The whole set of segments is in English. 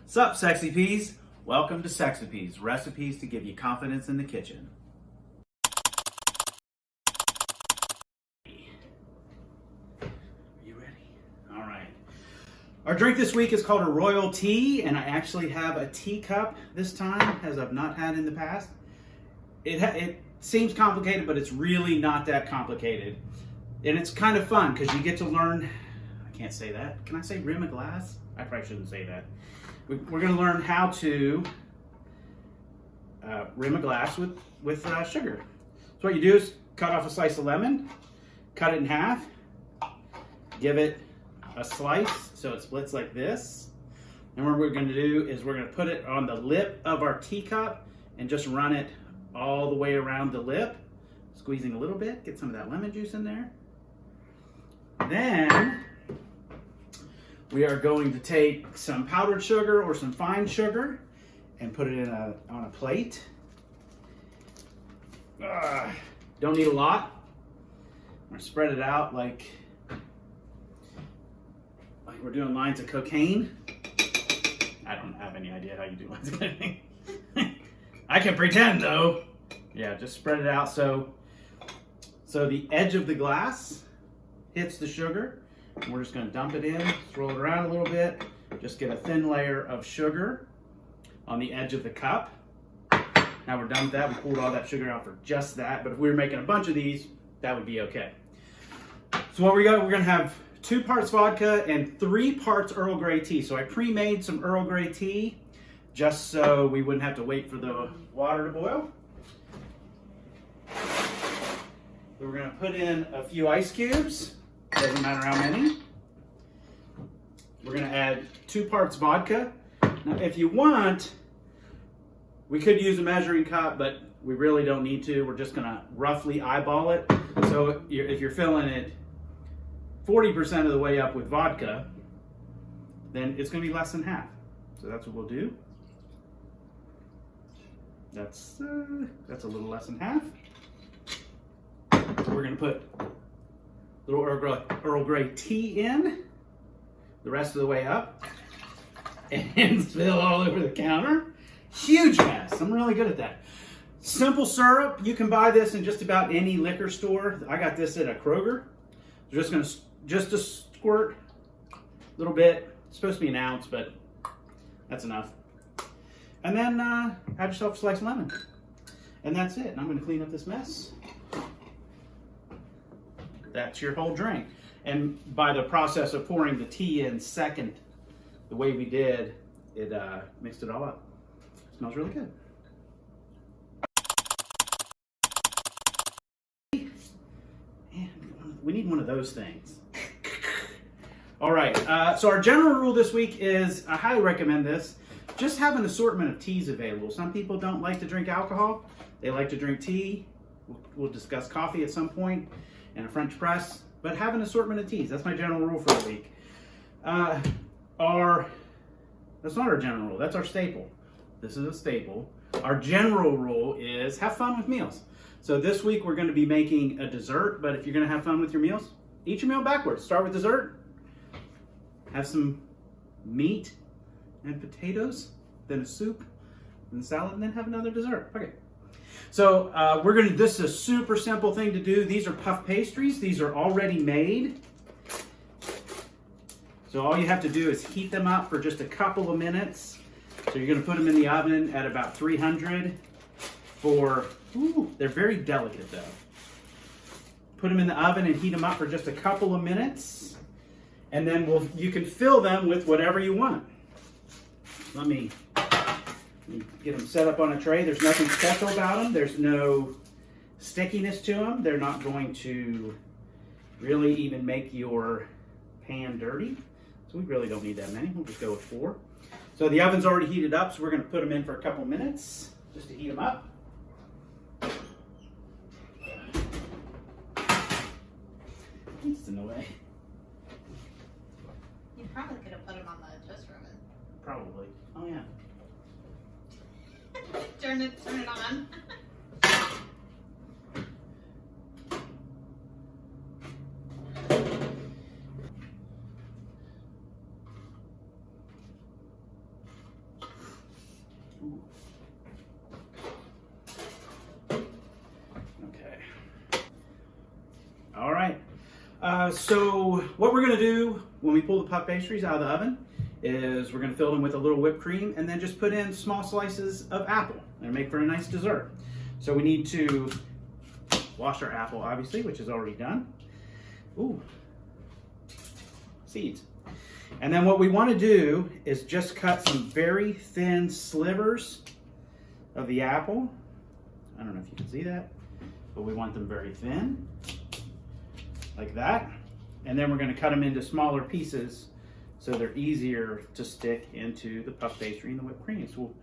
Sup, Sexy Peas? Welcome to Sexy Peas, recipes to give you confidence in the kitchen. Are you ready? All right. Our drink this week is called a royal tea, and I actually have a teacup this time, as I've not had in the past. It seems complicated, but it's really not that complicated. And it's kind of fun because you get to learn, I can't say that. Can I say rim a glass? I probably shouldn't say that. We're going to learn how to rim a glass with sugar. So what you do is cut off a slice of lemon, cut it in half, give it a slice so it splits like this. And what we're going to do is we're going to put it on the lip of our teacup and just run it all the way around the lip, squeezing a little bit, get some of that lemon juice in there. Then we are going to take some powdered sugar or some fine sugar and put it on a plate. Don't need a lot. I'm going to spread it out like we're doing lines of cocaine. I don't have any idea how you do lines of cocaine. I can pretend though. Yeah, just spread it out so the edge of the glass hits the sugar. We're just going to dump it in, swirl it around a little bit, just get a thin layer of sugar on the edge of the cup. Now we're done with that. We pulled all that sugar out for just that, but if we were making a bunch of these, that would be okay. So what we got, we're going to have 2 parts vodka and 3 parts Earl Grey tea. So I pre-made some Earl Grey tea just so we wouldn't have to wait for the water to boil. We're going to put in a few ice cubes. Doesn't matter how many. We're going to add 2 parts vodka. Now, if you want, we could use a measuring cup, but we really don't need to. We're just going to roughly eyeball it. So if you're filling it 40% of the way up with vodka, then it's going to be less than half. So that's what we'll do. That's a little less than half. We're going to put little Earl Grey tea in the rest of the way up and spill all over the counter. Huge mess. I'm really good at that. Simple syrup. You can buy this in just about any liquor store. I got this at a Kroger. We're just a squirt, a little bit. It's supposed to be an ounce, but that's enough. And then add yourself a slice of lemon. And that's it. And I'm going to clean up this mess. That's your whole drink. And by the process of pouring the tea in second, the way we did, it mixed it all up. It smells really good. Man, we need one of those things. All right, so our general rule this week is, I highly recommend this, just have an assortment of teas available. Some people don't like to drink alcohol. They like to drink tea. We'll discuss coffee at some point. And a French press, but have an assortment of teas. That's my general rule for the week. That's not our general rule, that's our staple. This is a staple. Our general rule is have fun with meals. So this week we're going to be making a dessert, but if you're going to have fun with your meals, eat your meal backwards. Start with dessert, have some meat and potatoes, then a soup, and salad, and then have another dessert. Okay. So this is a super simple thing to do. These are puff pastries. These are already made. So all you have to do is heat them up for just a couple of minutes. So you're going to put them in the oven at about 300 for, they're very delicate though. Put them in the oven and heat them up for just a couple of minutes. And then you can fill them with whatever you want. Let me get them set up on a tray. There's nothing special about them. There's no stickiness to them. They're not going to really even make your pan dirty. So we really don't need that many. We'll just go with 4. So the oven's already heated up, so we're going to put them in for a couple minutes just to heat them up. It's in the way. You probably could have put them on the toaster oven. Probably. Oh yeah. Turn it on. Ooh. Okay. All right. So what we're gonna do when we pull the puff pastries out of the oven is we're gonna fill them with a little whipped cream and then just put in small slices of apple and make for a nice dessert. So we need to wash our apple, obviously, which is already done. Ooh, seeds. And then what we want to do is just cut some very thin slivers of the apple. I don't know if you can see that, but we want them very thin, like that. And then we're going to cut them into smaller pieces so they're easier to stick into the puff pastry and the whipped cream. So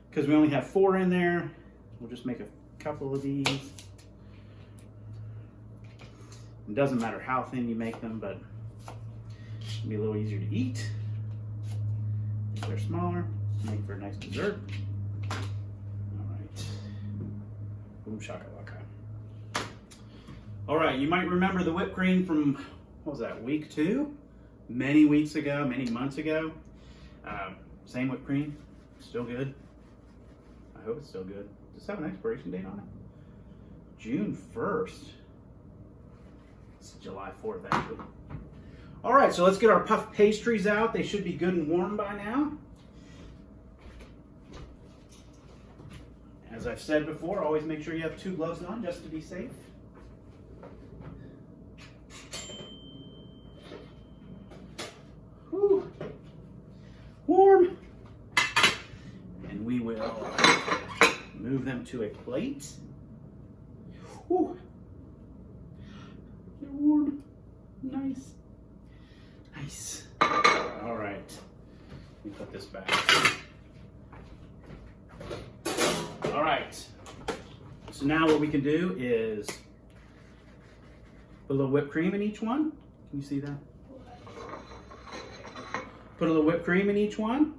because we only have 4 in there, we'll just make a couple of these. It doesn't matter how thin you make them, but it'll be a little easier to eat. If they're smaller, make for a nice dessert. All right. Boom shakalaka. All right, you might remember the whipped cream from, what was that, week 2? Many weeks ago, many months ago. Same whipped cream, still good. I hope it's still good. Does it have an expiration date on it? June 1st. It's July 4th, actually. All right, so let's get our puff pastries out. They should be good and warm by now. As I've said before, always make sure you have 2 gloves on just to be safe. Whew. Warm. And we will move them to a plate. Whew. They're warm. Nice. Nice. All right. Let me put this back. All right. So now what we can do is put a little whipped cream in each one. Can you see that? Put a little whipped cream in each one.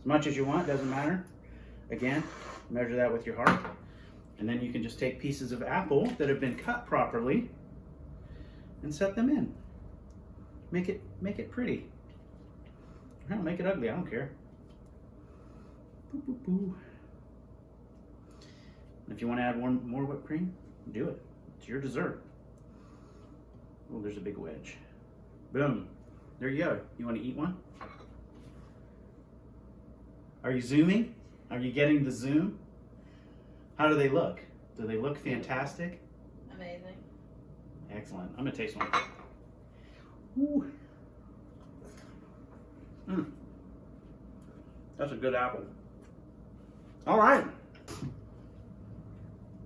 As much as you want, doesn't matter. Again, measure that with your heart. And then you can just take pieces of apple that have been cut properly and set them in. Make it pretty. Don't make it ugly, I don't care. Boo, boo, boo. And if you want to add more whipped cream, do it. It's your dessert. Oh, there's a big wedge. Boom. There you go. You want to eat one? Are you zooming? Are you getting the zoom? How do they look? Do they look fantastic? Amazing. Excellent. I'm going to taste one. Ooh. That's a good apple. All right.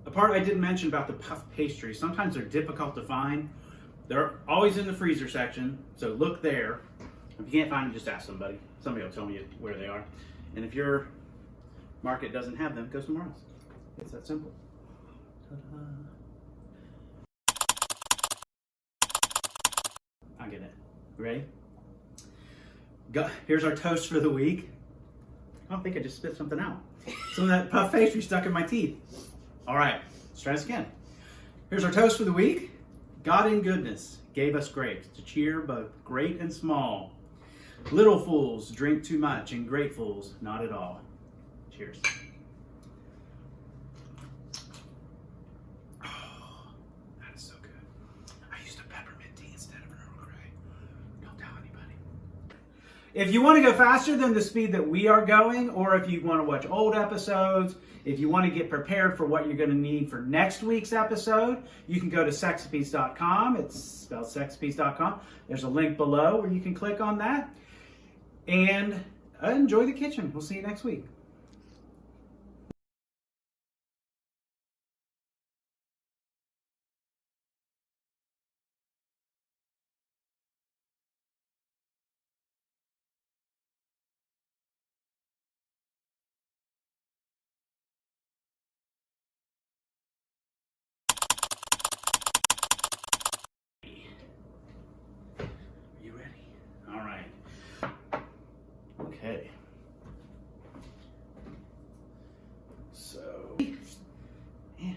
The part I didn't mention about the puff pastry, sometimes they're difficult to find. They're always in the freezer section, so look there. If you can't find them, just ask somebody. Somebody will tell me where they are. And if your market doesn't have them, go somewhere else. It's that simple. Ta-da. I'll get it. Ready? Here's our toast for the week. I don't think I just spit something out. Some of that puff pastry stuck in my teeth. All right, let's try this again. Here's our toast for the week. God in goodness gave us grapes to cheer both great and small. Little fools drink too much and great fools not at all. Cheers. Oh, that is so good. I used a peppermint tea instead of an Earl Grey. Don't tell anybody. If you want to go faster than the speed that we are going, or if you want to watch old episodes, if you want to get prepared for what you're going to need for next week's episode, you can go to sexapiece.com. It's spelled sexapiece.com. There's a link below where you can click on that. And enjoy the kitchen. We'll see you next week. Okay. So, man,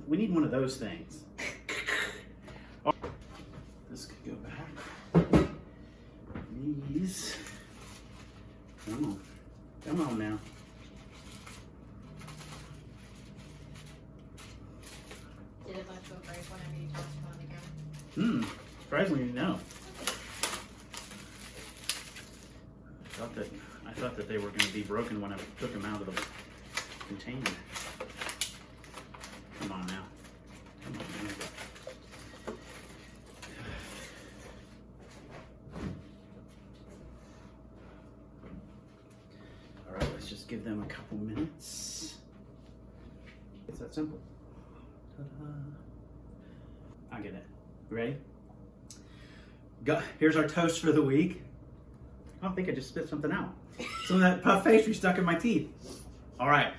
we need one of those things. This could go back. These. Oh, Come on now. Did a bunch of break whenever you tossed them on the counter? Surprisingly, no. I thought that they were going to be broken when I took them out of the container. Come on now. Come on now. All right, let's just give them a couple minutes. It's that simple. Ta-da. I'll get it. Ready? Go. Here's our toast for the week. I don't think I just spit something out. Some of that puff pastry stuck in my teeth. All right.